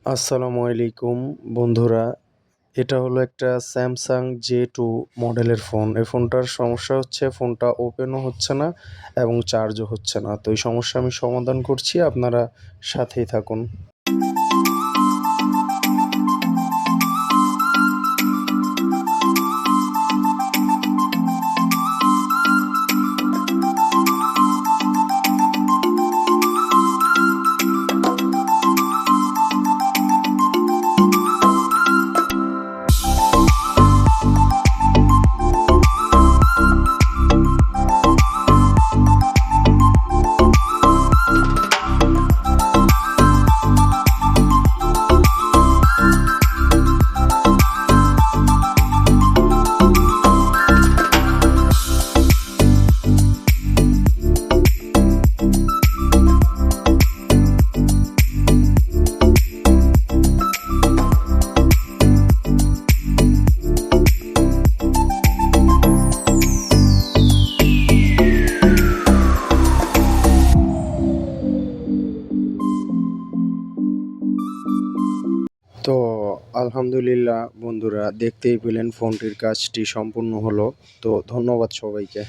আসসালামু আলাইকুম বন্ধুরা। এটা হলো একটা স্যামসাং জে টু মডেলের ফোন। এই ফোনটার সমস্যা হচ্ছে ফোনটা ওপেনও হচ্ছে না এবং চার্জও হচ্ছে না। তো এই সমস্যা আমি সমাধান করছি, আপনারা সাথেই থাকুন। তো আলহামদুলিল্লাহ বন্ধুরা, দেখতেই পেলেন ফোনটির কাজটি সম্পূর্ণ হলো। তো ধন্যবাদ সবাইকে।